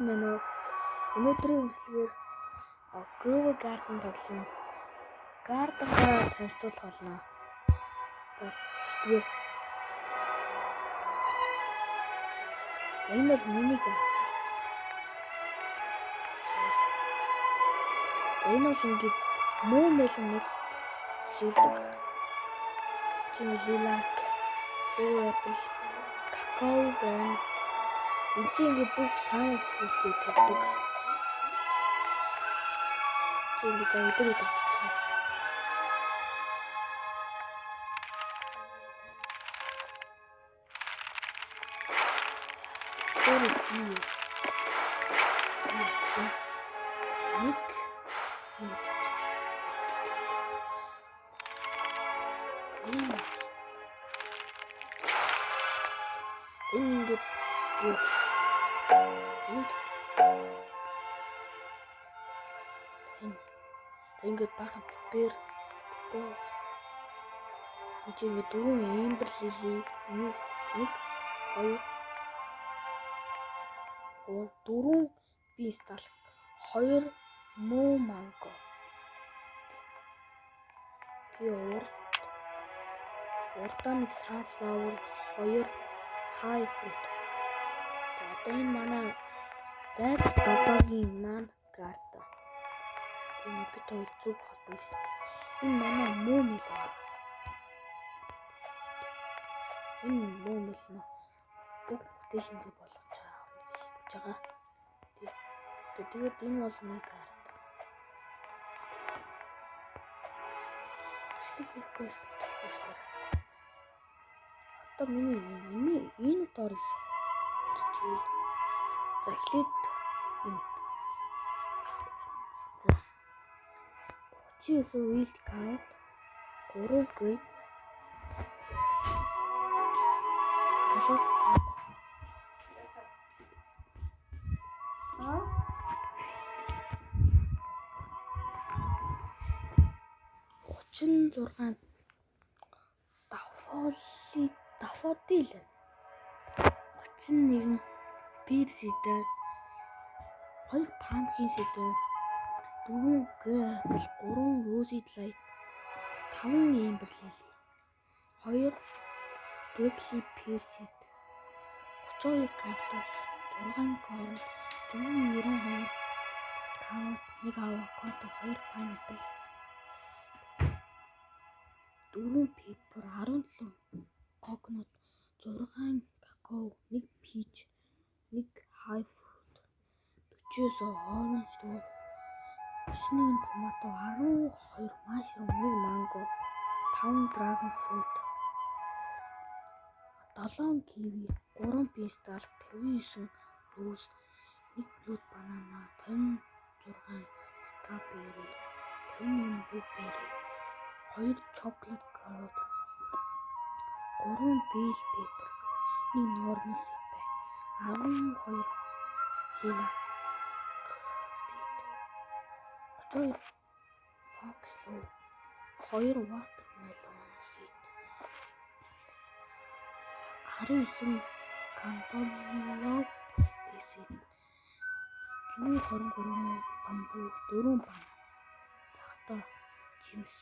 Мэнэ өнөөдрийн үргэлжлэгээр Grow Garden тоглоно. Garden-гаа танилцуулах болно. Тэгээ. Энэ бол миний garden. Энэ бол ингээд муу мэлэн мэд шилдэг. Лилак, сүүапл, какао байна. Энд чинь ингээд бүх саун фруктэй тавьдаг. Тэгээд өдөр тавьчихсан. Ингээд бахан пипер энэ дөрвөн эмбер лили нэг хоёр дөрвөн пистал хоёр муу манго урдаа нэг sunflower хоёр high fruit. Одоо энэ манай зайц долоогийн маань гарта. Тэгээд бид хоёр зүг холбоо. Энэ манай муу мэлэн. Энэ муу мэлэн бүх дэшиндээ болгож байгаа. Тэгээд энэ бол миний карт. Хийхгүйс туслаа. Одоо миний энэ дор хийх. За эхлээд энэ 39 wild carrot 3 grape асуух. 36 дафодил 31 пирсидэн 2 pumpkin seed 4 grape 3 rosy light 5 amber lily 2 prickly pear seed 32 cactus 6 coral 492 carrot 1 avocado 2 pineapple 4 pepper 17 coconut 6 какао 1 peach 1 high fruit 49 orange 31 томато 12 mushroom 1 mango 5 dragon fruit 7 kiwi 3 pistachio 59 rose 1 blue banana 56 strawberry 51 blueberry 2 chocolate carrot 3 bell pepper 1 normal seedbag 12 lilac 2 foxglove 2 watermelon seed 19 cantaloupe seed 123 bamboo 4 банан. За одоо жимс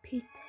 Pete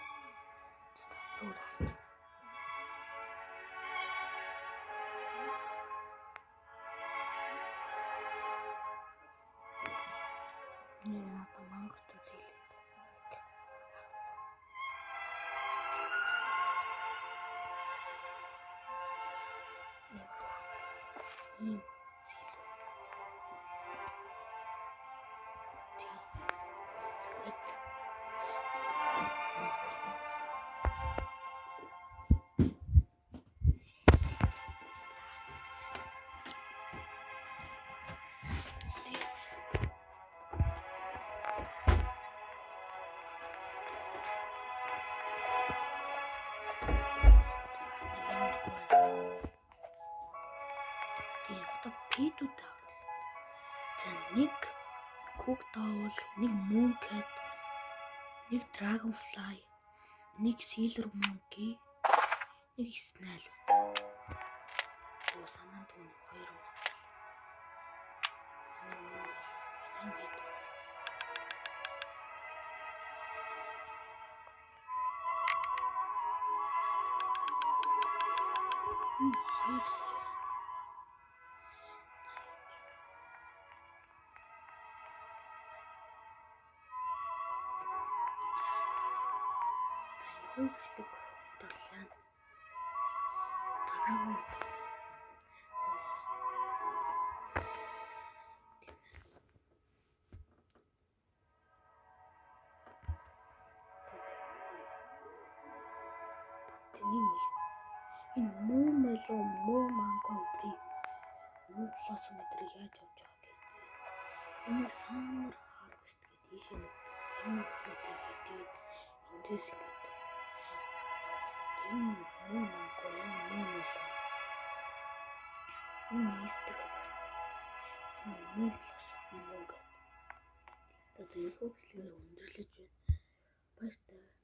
хүүхдүүд таавал. За нэг Cook Doll, нэг Mooncat, нэг Dragonfly, нэг Sailor Monkey, нэг Snail. Оо санаанд түүний 2 юм. Хөвчлөг дурлаа. Дараагийн энэ муу мелон муу манго өдрийг муу блосом өдрийг яаж авч байгаа гэх. Энэ summer harvest гэдэг ийш нэг summer fruit хийгээд эндээс ингээд энэ муу манго энэ муу мелон энэ эстэг энэ муу блосом муу гэдэг. Тэгээд хөвчлөгээр өндөрлөж байна. Баяртай.